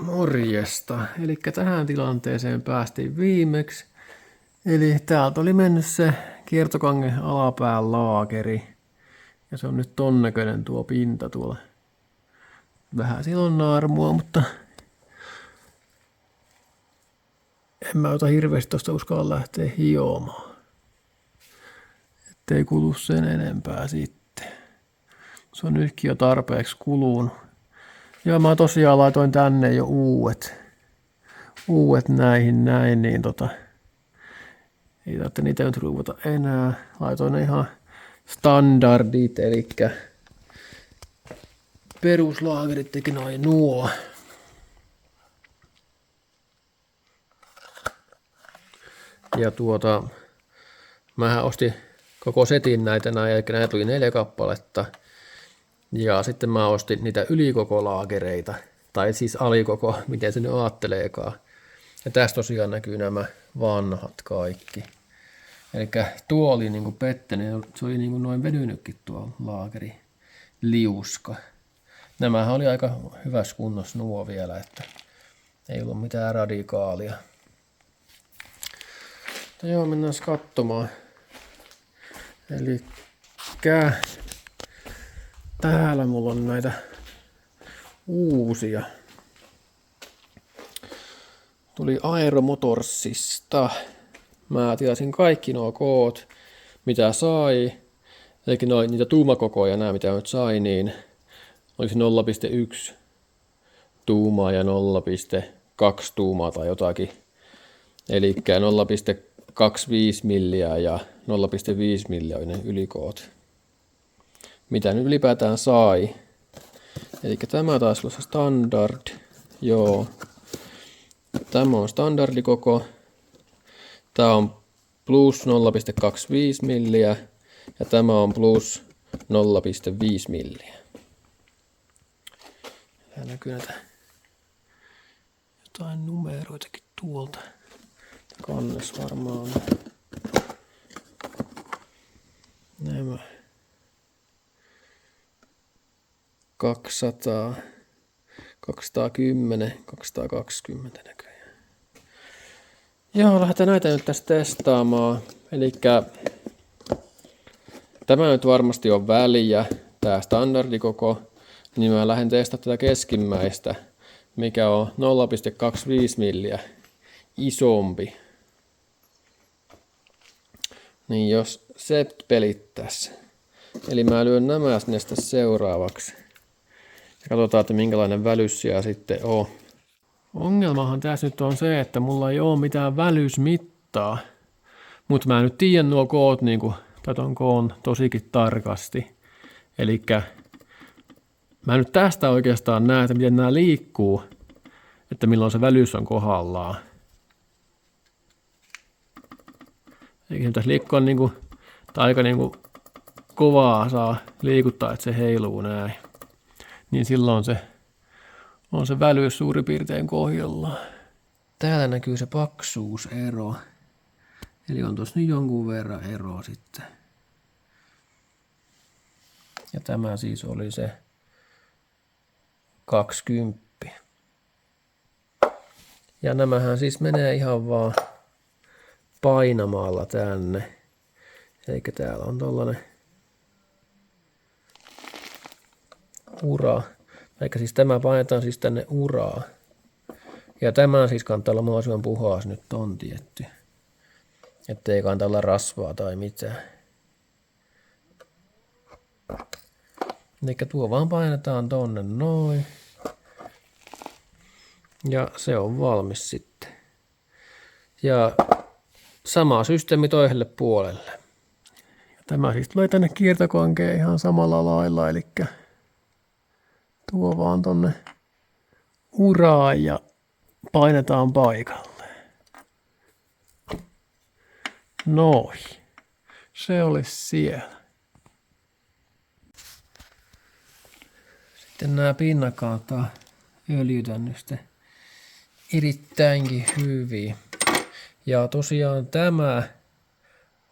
Morjesta. Eli tähän tilanteeseen päästiin viimeksi. Eli täältä oli mennyt se kiertokangen alapään laakeri. Ja se on nyt ton näköinen tuo pinta tuolla. Vähän siellä on naarmua, mutta en mä ota hirveästi tosta uskalla lähteä hiomaan. Ettei kulu sen enempää sitten. Se on nytkin jo tarpeeksi kulunut. Ja mä tosiaan laitoin tänne jo uudet näihin näin, niin ei tarvitse niitä nyt ruuvata enää. Laitoin ne ihan standardit, eli peruslaakerit teki noin nuo. Ja mähän ostin koko setin näitä näin, eli näitä tuli 4 kappaletta. Ja sitten mä ostin niitä ylikoko-laakereita, tai siis alikoko, miten se nyt ajatteleekaan. Ja tässä tosiaan näkyy nämä vanhat kaikki. Eli tuo oli niinku pettänyt, se oli niinku noin vedynytkin tuo laakeri liuska. Nämähän oli aika hyvässä kunnossa nuo vielä, että ei ollut mitään radikaalia. Mutta joo, mennään katsomaan. Eli täällä mulla on näitä uusia. Tuli Aeromotorsista. Mä tilasin kaikki nuo koot, mitä sai. Eli niitä tuumakokoja, nämä mitä nyt sai, niin olisi 0,1 tuumaa ja 0,2 tuumaa tai jotakin. Eli 0,25 milliä ja 0,5 milliä oli ne ylikoot. Mitä nyt ylipäätään sai. Eli tämä taisi olla standard. Joo. Tämä on standardikoko. Tämä on plus 0,25 milliä ja tämä on plus 0,5 milliä. Täällä näkyy näitä jotain numeroitakin tuolta. Kannes varmaan nämä 200, 210, 220 näköjään. Joo, lähdetään näitä nyt tässä testaamaan. Elikkä tämä nyt varmasti on väliä, tää standardikoko. Niin mä lähden testaamaan tätä keskimmäistä, mikä on 0,25 milliä isompi. Niin jos se pelittäisi. Eli mä lyön nämä sinne seuraavaksi. Ja katsotaan, että minkälainen välys siellä sitten on. Ongelmahan tässä nyt on se, että mulla ei ole mitään välysmittaa. Mutta mä nyt tiedän nuo koot, tai ton koon tosikin tarkasti. Elikkä mä nyt tästä oikeastaan näen, että miten nämä liikkuu. Että milloin se välys on kohdallaan. Eli se pitäisi liikkua tai aika kovaa saa liikuttaa, että se heiluu näin. Niin silloin se on se välys suurin piirtein kohdillaan. Täällä näkyy se paksuusero. Eli on tuossa nyt jonkun verran eroa sitten. Ja tämä siis oli se 20. Ja nämähän siis menee ihan vaan painamalla tänne. Eli täällä on tollanen ura. Eikä siis tämä painetaan siis tänne uraa. Ja tämä siis kannattaa olla mahdollisimman puhas nyt on tietty. Että ei kannata olla rasvaa tai mitään. Eli tuo vaan painetaan tonne noin. Ja se on valmis sitten. Ja sama systeemi toiselle puolelle. Ja tämä siis tulee tänne kiertokankeen ihan samalla lailla. Eli tuo vaan tonne uraan ja painetaan paikalle. Noin. Se olisi siellä. Sitten nämä pinnat kannattaa öljytä nyt sitten erittäinkin hyvin. Ja tosiaan tämä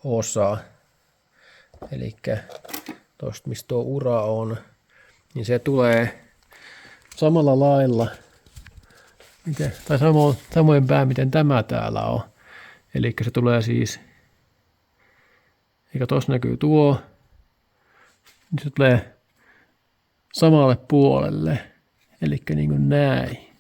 osa, eli tuosta mistä tuo ura on, niin se tulee samalla lailla Tai samoin päin, miten tämä täällä on. Eli se tulee siis, eikä tuossa näkyy tuo, niin se tulee samalle puolelle. Eli niin kuin näin.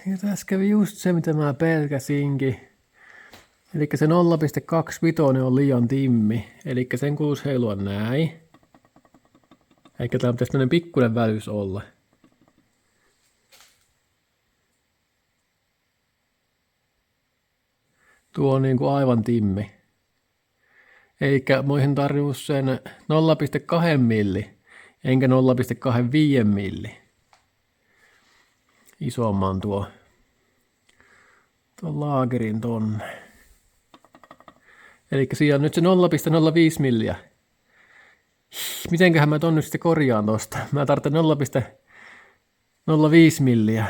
Ja tässä kävi just se, mitä mä pelkäsinkin. Eli se 0,25 on liian timmi. Eli sen kuuluisi heilua näin. Eikä täällä pitäisi tämmönen pikkuinen välys olla. Tuo on niinku aivan timmi. Eikä muihin tarvitse sen 0,2 milli, enkä 0,25 milli. Isomman tuon laakerin tonne. Eli siinä on nyt se 0,05 milliä. Mitenköhän mä ton nyt sitten korjaan tosta? Mä tarvitsen 0,05 milliä.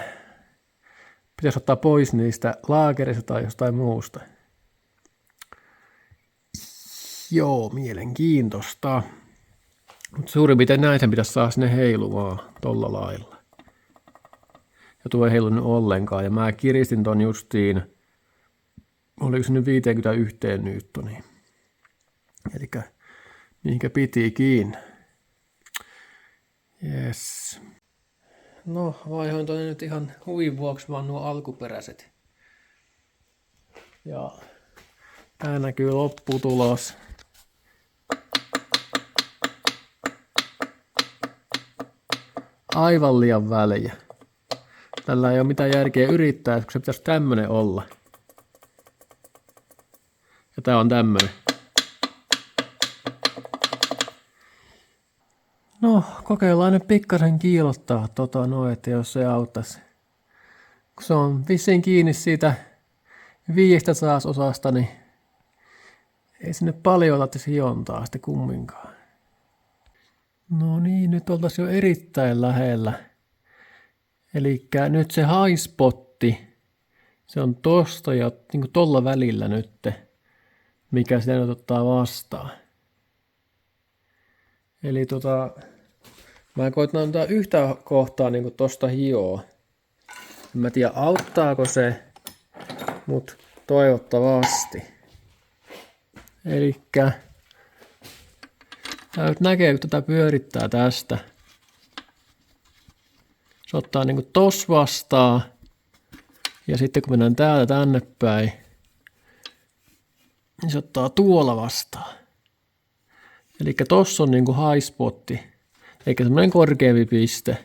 Pitäisi ottaa pois niistä laakerista tai jostain muusta. Joo, mielenkiintoista. Mutta suurin piirtein näin sen pitäisi saada sinne heilumaan tolla lailla. Ja tuo ei heilunut ollenkaan. Ja mä kiristin ton justiin, oliko se nyt 51 newtonia. Elikkä mihinkä pitikin. Yes. No, vaihoin tonne nyt ihan huvin vuoksi vaan nuo alkuperäiset. Ja tää näkyy lopputulos. Aivan liian väliä. Tällä ei ole mitään järkeä yrittää, kun se pitäisi tämmönen olla. Ja tää on tämmönen. No, kokeillaan nyt pikkasen kiilottaa että jos se auttaisi. Kun se on vissiin kiinni siitä 500 niin ei sinne paljon tarvitsisi hiontaa sitten kumminkaan. No niin, nyt oltaisiin jo erittäin lähellä. Elikkä nyt se highspotti, se on tosta ja niin kuin tolla välillä nyt, mikä sitä nyt ottaa vastaan. Eli mä koitan antaa yhtä kohtaa niin kuin tosta hioa. En mä tiedä auttaako se, mut toivottavasti. Elikkä tää nyt näkee, kun tätä pyörittää tästä. Se ottaa niin kuin tossa vastaan. Ja sitten kun mennään täältä tänne päin, niin se ottaa tuolla vastaan. Elikkä tossa on niin kuin high spotti, eikä semmoinen korkeampi piste.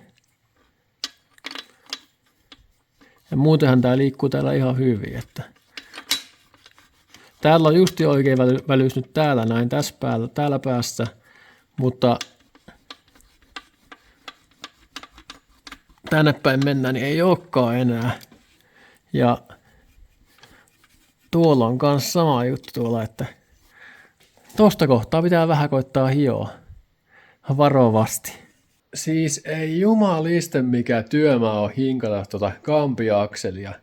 Ja muutenhan tää liikkuu täällä ihan hyvin, että täällä on justi oikein välyys nyt täällä näin, tässä päällä, täällä päässä, mutta tänne päin mennään, niin ei olekaan enää. Ja tuolla on kans sama juttu tuolla, että tosta kohtaa pitää vähän koittaa hioa varovasti. Siis ei jumaliste mikä työmaa on hinkata kampiakselia.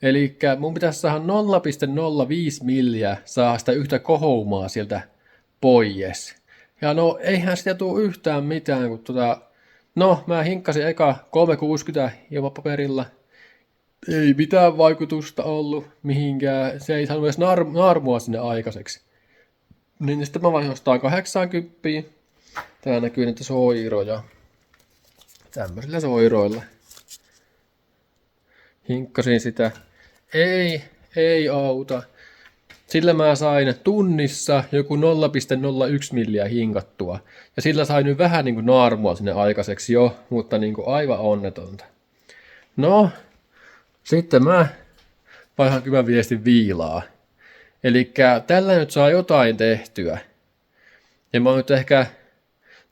Elikkä mun pitäisi saada 0,05 milliä saa sitä yhtä kohoumaa sieltä pois. Ja no eihän sitä tule yhtään mitään, kun no mä hinkkasin eka 360 ilmapaperilla. Ei mitään vaikutusta ollut mihinkään, se ei saanut edes naarmua sinne aikaiseksi. Niin sitten mä vaihdoin 180. Tää näkyy näitä soiroja. Tämmöisillä soiroilla. Hinkkasin sitä. Ei auta. Sillä mä sain tunnissa joku 0,01 milliä hinkattua. Ja sillä sain nyt vähän niin kuin naarmua sinne aikaiseksi jo, mutta niin kuin aivan onnetonta. No, sitten mä vaihan kyllä viestin viilaa. Elikkä tällä nyt saa jotain tehtyä. Ja mä oon nyt ehkä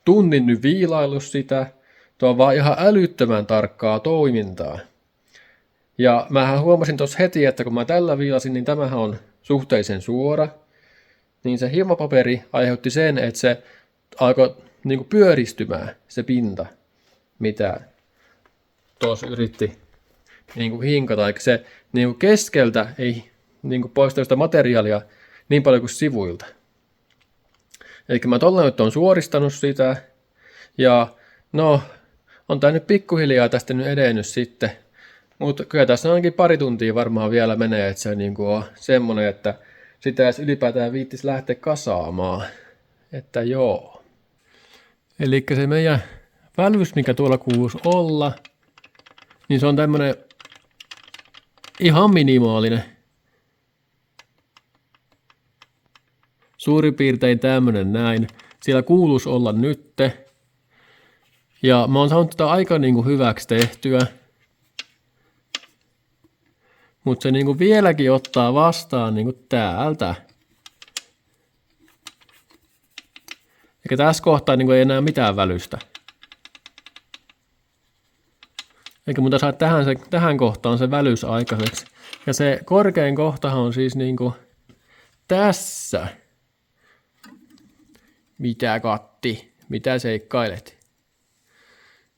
tunnin nyt viilaillut sitä. Tuo on vaan ihan älyttömän tarkkaa toimintaa. Ja mähän huomasin tuossa heti, että kun mä tällä viilasin, niin tämähän on suhteellisen suora. Niin se hieman aiheutti sen, että se alkoi niinku pyöristymään se pinta, mitä tuossa yritti niinku hinkata. Eikä se niinku keskeltä ei niinku poista sitä materiaalia niin paljon kuin sivuilta. Eli mä tolla nyt on suoristanut sitä. Ja no, on tää nyt pikkuhiljaa tästä nyt edennyt sitten. Mutta kyllä tässä ainakin pari tuntia varmaan vielä menee, että se niinku on semmonen, että sitä edes ylipäätään viittis lähteä kasaamaan. Että joo. Eli se meidän välvys, mikä tuolla kuuluisi olla, niin se on tämmönen ihan minimaalinen. Suurin piirtein tämmönen näin. Siellä kuuluisi olla nytte. Ja mä oon saanut tätä aika niinku hyväksi tehtyä. Mutta se niinku vieläkin ottaa vastaan niinku täältä. Eikä tässä kohtaa niinku ei enää mitään välystä. Eikä muuta saa tähän kohtaan se välys aikaiseksi. Ja se korkein kohtahan on siis niinku tässä. Mitä Katti? Mitä seikkailet?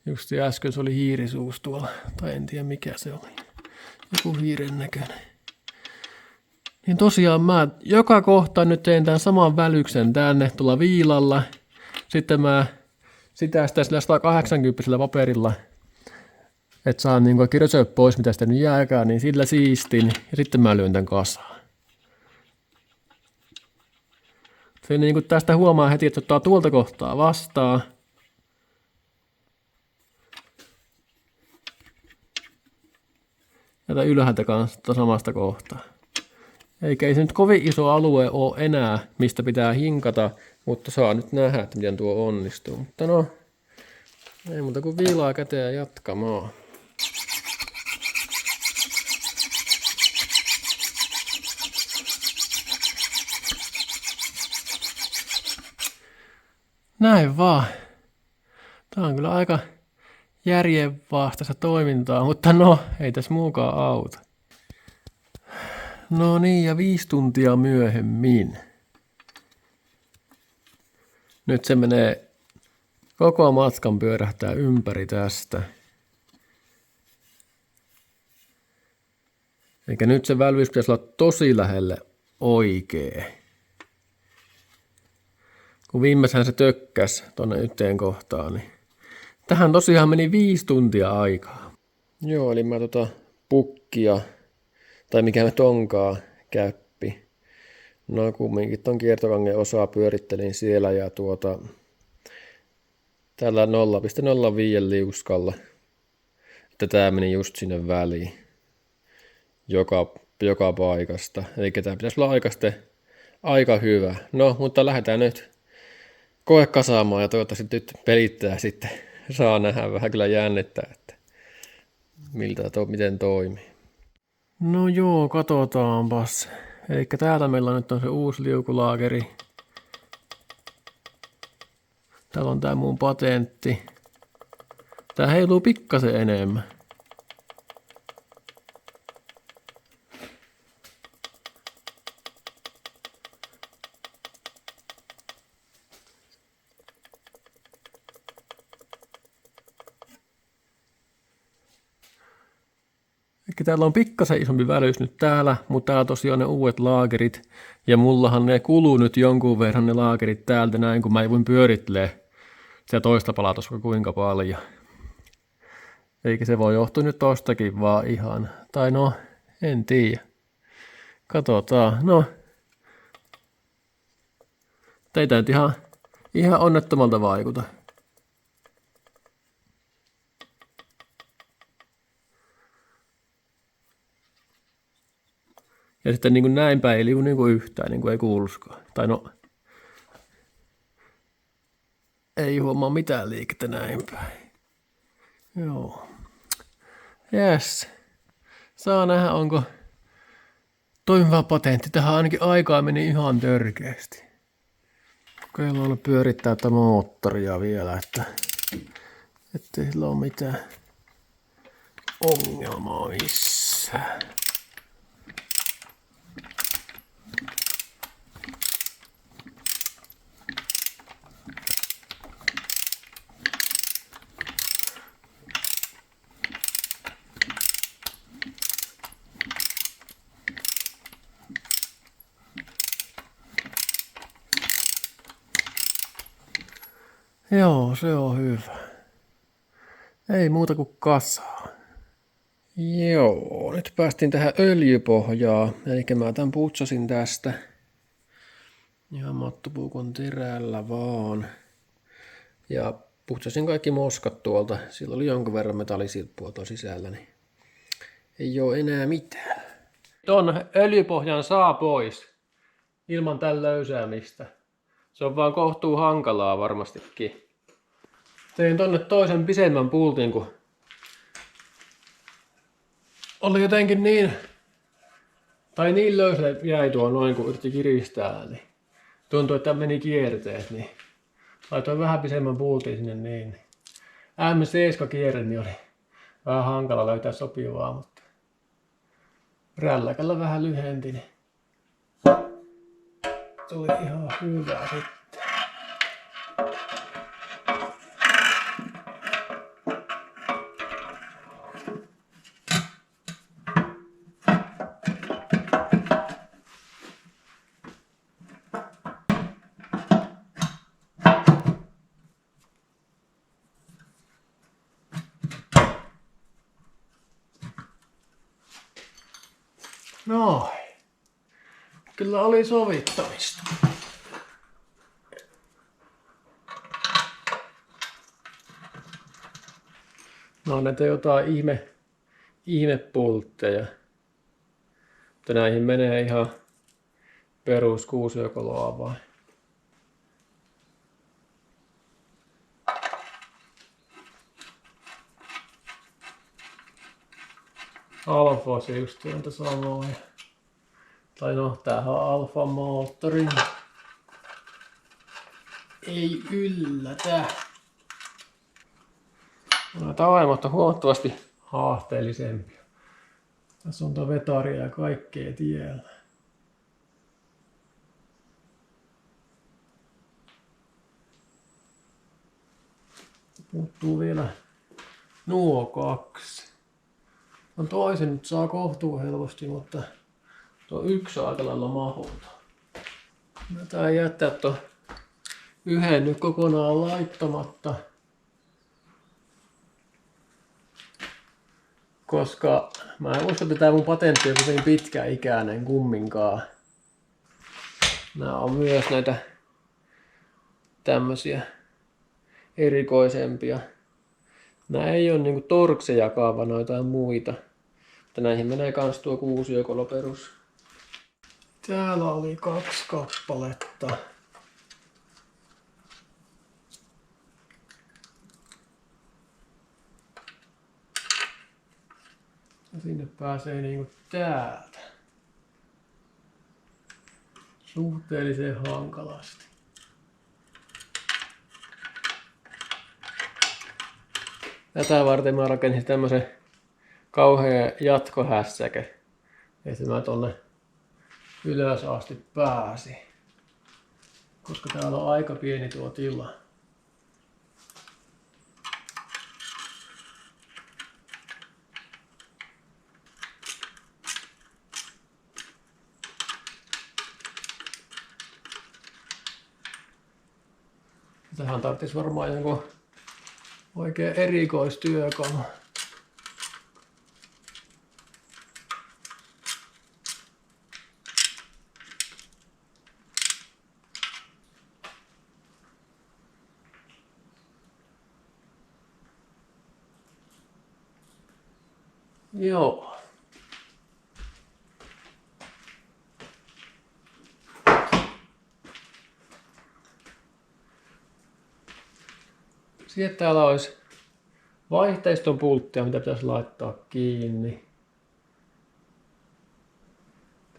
Just äsken se oli hiirisuus tuolla. Tai en tiedä mikä se oli. Joku hiiren näköinen. Niin tosiaan mä joka kohtaan nyt teen tämän saman välyksen tänne tuolla viilalla. Sitten mä sitä sillä 180 paperilla, että saan niinku kirjoittaa pois mitä sitä nyt jääkään, niin sillä siistin. Ja sitten mä lyön tän kasaan. Se niinku tästä huomaa heti, että ottaa tuolta kohtaa vastaan. Ja ylhäältä kanssa samasta kohtaa. Eikä ei se nyt kovin iso alue ole enää, mistä pitää hinkata, mutta saa nyt nähdä, että miten tuo onnistuu. Mutta no, ei muuta kuin viilaa käteen ja jatkamaan. Näin vaan. Tää on kyllä aika järjenvastaista toimintaa, mutta no, ei tässä muukaan auta. No niin, ja 5 tuntia myöhemmin. Nyt se menee, koko matkan pyörähtää ympäri tästä. Eikä nyt se välvys pitäisi olla tosi lähelle oikee. Kun viimeisään se tökkäs tonne yhteen kohtaan, niin tähän tosiaan meni 5 tuntia aikaa. Joo, eli mä pukkia, tai mikä nyt onkaan, käppi. No kumminkin ton kiertokangen osaa pyörittelin siellä ja tällä 0,05 liuskalla. Että tää meni just sinne väliin. Joka paikasta. Eli tää pitäisi olla aika hyvä. No, mutta lähdetään nyt koe kasaamaan ja toivottavasti nyt pelittää sitten. Saa nähdä vähän kyllä jännittää, että miten toimii. No joo, katsotaanpas. Eli täällä meillä nyt on se uusi liukulaakeri. Täällä on tää mun patentti. Tää heiluu pikkasen enemmän. Eli täällä on pikkasen isompi välys nyt täällä, mutta täällä tosiaan ne uudet laakerit. Ja mullahan ne kuluu nyt jonkun verran ne laakerit täältä näin, kun mä voin pyörittelee sitä toista palatosta kuinka paljon. Eikä se voi johtua nyt tostakin vaan ihan. Tai no, en tiedä. Katsotaan. No. Teitä nyt ihan onnettomalta vaikuta. Ja sitten niin kuin näin päin ei liiku niin kuin yhtään, niin kuin ei kuuluskaan. Tai no, ei huomaa mitään liikettä näin päin. Joo. Jes. Saa nähdä, onko toimiva patentti. Tähän ainakin aikaa meni ihan törkeästi. Kokeillaan pyörittää tätä moottoria vielä, ettei sillä ole mitään ongelmaa missään. Joo, se on hyvä. Ei muuta kuin kasaa. Joo, nyt päästiin tähän öljypohjaan. Eli mä tämän putsasin tästä. Ihan mattopuukon terällä vaan. Ja putsasin kaikki moskat tuolta. Sillä oli jonkun verran metallisilppua tuolla sisällä, niin ei oo enää mitään. Ton öljypohjan saa pois ilman tän löysäämistä. Se on vaan kohtuu hankalaa varmastikin. Tein tonne toisen pisemmän pultin, kun oli jotenkin niin löysä jäi tuo noin, kun yritti kiristää, niin tuntui, että meni kierteet, niin laitoin vähän pisemmän pultin sinne niin. M7 kierre, niin oli vähän hankala löytää sopivaa, mutta rälläkällä vähän lyhenti, niin tuli ihan hyvä sitten. No, kyllä oli sovittamista. No näitä jotain ihmepultteja. Mutta näihin menee ihan perus kuusiokoloa vaan. Alfa just on samoja. Tai no, tämähän on Alfa moottori. Ei yllätä. Nämä aiemmat on huomattavasti haasteellisempia. Tässä on tuo vetaria ja kaikkea tiellä. Puuttuu vielä nuo kaksi. No toisen nyt saa kohtuu helposti, mutta tuo yksi on aika lailla mahdoton. Mä tää jättää tuon yhden nyt kokonaan laittamatta. Koska mä en usko, että tää mun patentti on kovin pitkäikäinen kumminkaan. Nää on myös näitä tämmösiä erikoisempia. Nää ei oo niinku torksejakaan, vaan jotain muita. Mutta näihin menee kans tuo kuusiokolo perus. Täällä oli 2 kappaletta. Ja sinne pääsee niinku täältä. Suhteellisen hankalasti. Tätä varten mä rakensin tämmösen kauhean jatkohässäkön, että mä tonne ylös asti pääsin. Koska täällä on aika pieni tuo tila. Tähän tarvitsisi varmaan jonkun oikein erikoistyökalu. Joo. Sitten täällä olisi vaihteiston pulttia, mitä pitäisi laittaa kiinni.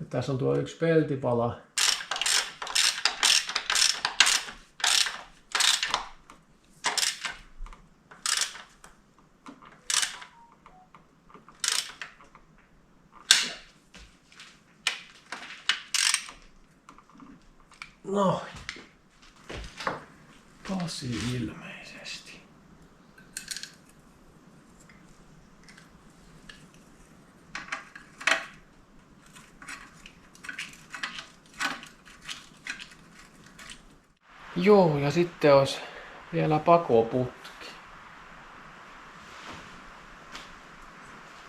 Tässä on tuo yksi peltipala. No, tosi ilmeisesti. Joo, ja sitten olisi Vielä pakoputki.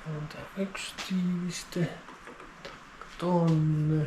On tää yksi tiiviste. Tonne.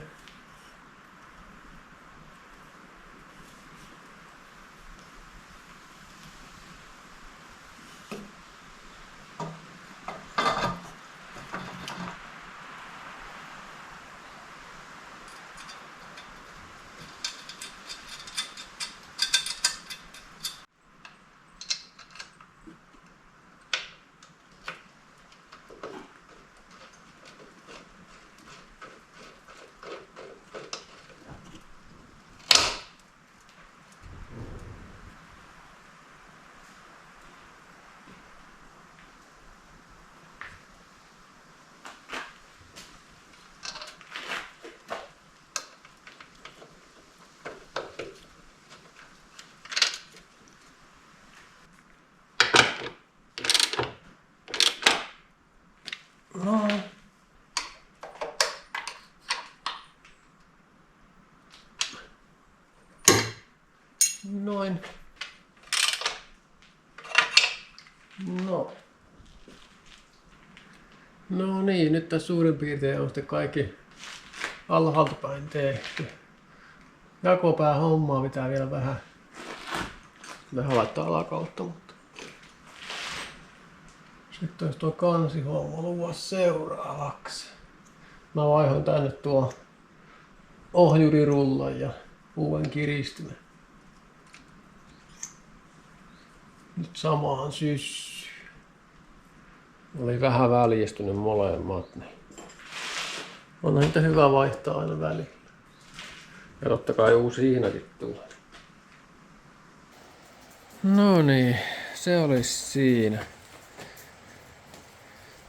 No. Noin. No. No niin, nyt tässä suurin piirtein on sitten kaikki alhaalta päin tehty. Jakopää hommaa pitää vielä vähän laittaa alakautta, mutta sitten olisi tuo kansihomma luvassa seuraavaksi. Mä vaihoin tänne tuo ohjurirullan ja uuden kiristimen. Nyt samaan syssyyn. Oli vähän väljestynyt molemmat, niin on niitä hyvä vaihtaa aina välillä. Ja totta kai uusi hiinakin tulee. No niin, se olisi siinä.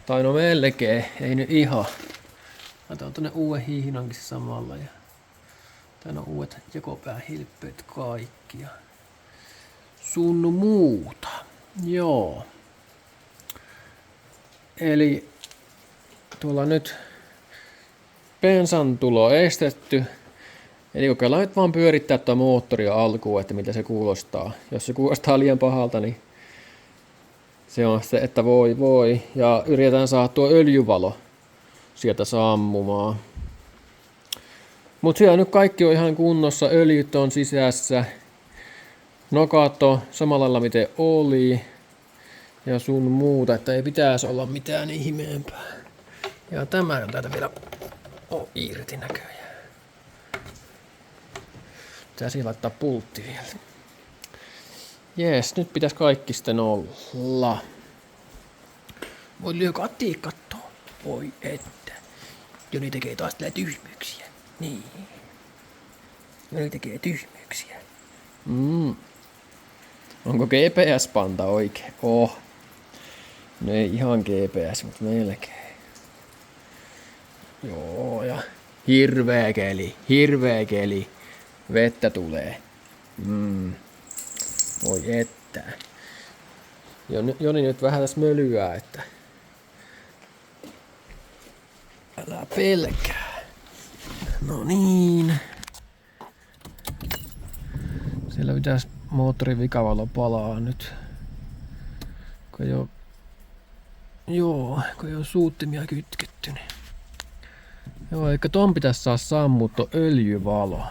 Tai no melkein, ei nyt ihan. Laitan tonne uuden hiinankin samalla ja tän on uudet jakopäähilppeet kaikki ja sun muuta. Joo. Eli tuolla nyt bensan tulo estetty. Eli kokeillaan nyt vaan pyörittää tuo moottoria alkuun, että mitä se kuulostaa. Jos se kuulostaa liian pahalta, niin se on se, että voi. Ja yritetään saada tuo öljyvalo sieltä sammumaan. Mutta siellä nyt kaikki on ihan kunnossa. Öljyt on sisässä. Nokat on samalla lailla miten oli. Ja sun muuta, että ei pitäisi olla mitään ihmeempää. Ja tämä on täältä vielä irti näköjään. Pitäisi laittaa pultti vielä. Jees, nyt pitäisi kaikki sitten olla. Voi lyö kattoo. Voi että. Joni tekee taas tällä tyhmyyksiä. Niin. Joni tekee tyhmyyksiä. Onko GPS-panta oikein? Oh. No ei ihan GPS, mutta melkein. Joo, ja hirveä keli. Vettä tulee. Voi että. Joni nyt vähän tässä mölyää, että älä pelkää. No niin. Siellä pitäisi moottorin vikavalo palaa nyt. Kun ei ole suuttimia kytketty. Niin. Joo, eikä ton pitäisi saa sammuttua öljyvalo.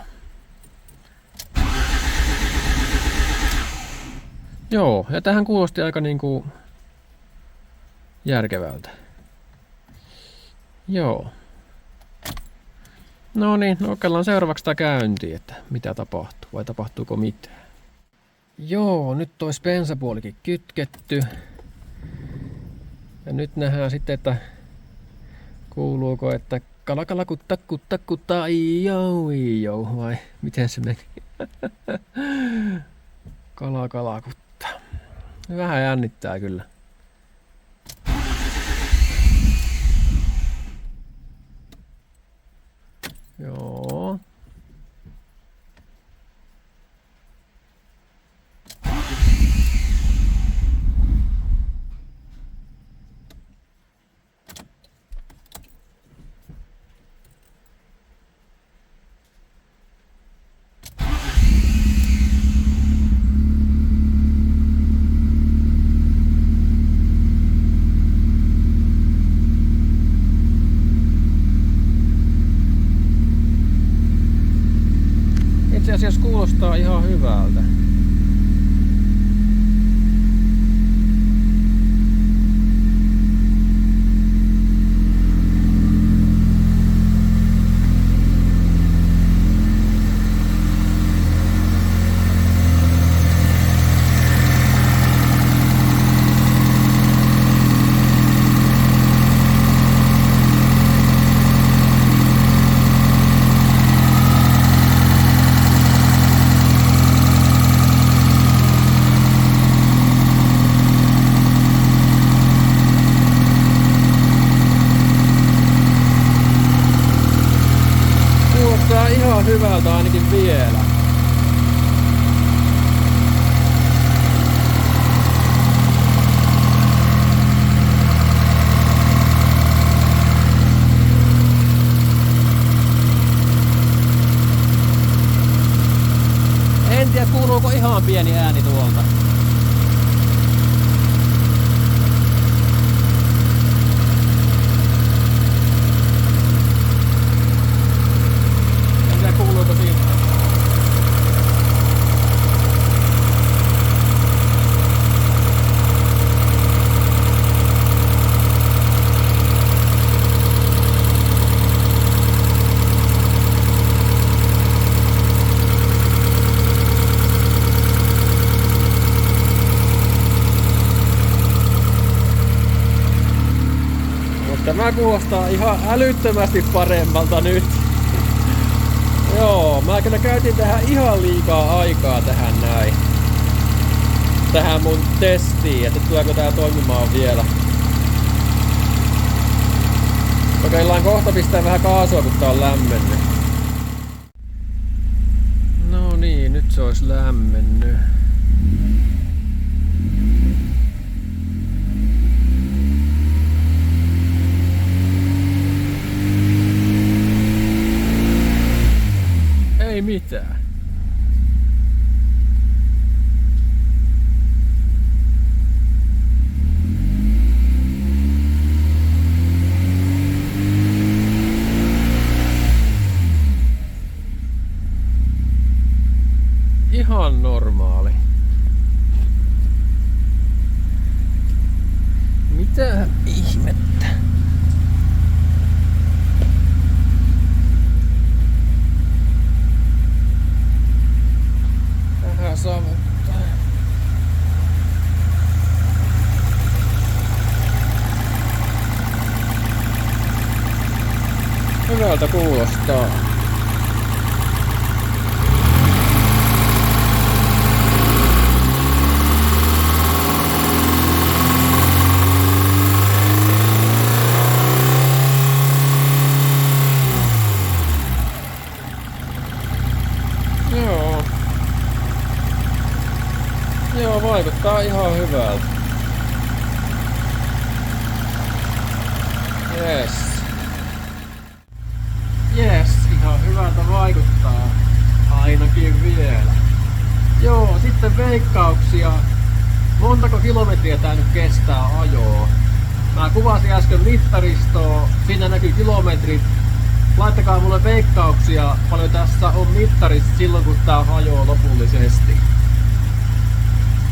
Joo, ja tähän kuulosti aika niinku järkevältä. Joo. No niin, kokeillaan seuraavaksi tää käyntiin, että mitä tapahtuu, vai tapahtuuko mitään. Joo, nyt olisi bensapuolikin kytketty. Ja nyt nähdään sitten, että kuuluuko, että kala kutta iiou, vai miten se meni? Kala kutta. Vähän jännittää kyllä. Joo. asiassa kuulostaa ihan hyvältä. Ihan hyvältä ainakin vielä. En tiedä kuuluuko ihan pieni ääni tuolta. Kuuluuko siitä? Mutta tämä kuulostaa ihan älyttömästi paremmalta nyt. Joo, mä kyllä käytin tähän ihan liikaa aikaa tähän näin. Tähän mun testiin, että tuleeko tää toimimaan vielä. Kokeillaan kohta pistää vähän kaasua, kun tää on lämmennyt. No niin, nyt se olisi lämmennyt. Ei mitään. Ihan normaali. Mitä ihmettä? Vähän savuttaa. Hyvältä kuulostaa. Joo, vaikuttaa ihan hyvältä. Yes, ihan hyvältä vaikuttaa. Ainakin vielä. Joo, sitten veikkauksia. Montako kilometriä tää nyt kestää ajoa? Mä kuvasin äsken mittaristoa, siinä näkyy kilometrit. Laittakaa mulle veikkauksia, paljon tässä on mittarissa silloin kun tää ajoo lopullisesti.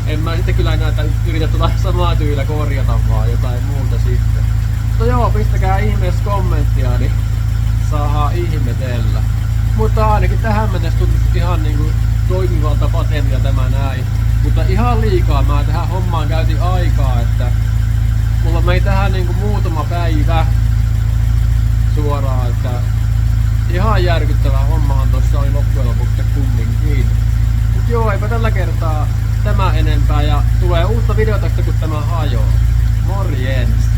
En mä sitten kyllä näitä yritä tulla samaa tyylillä korjata, vaan jotain muuta sitten. Mutta joo, pistäkää ihmeessä kommenttia, niin saadaan ihmetellä. Mutta ainakin tähän mennessä tuntuu ihan niinku toimivalta patentia tämä näin. Mutta ihan liikaa mä tähän hommaan käytin aikaa, että mulla meni tähän niinku muutama päivä suoraan, että ihan järkyttävä hommahan tossa oli loppujen lopuksi kumminkin. Mut joo, eipä tällä kertaa tämä enempää ja tulee uutta videota kun tämä hajoaa. Morjens!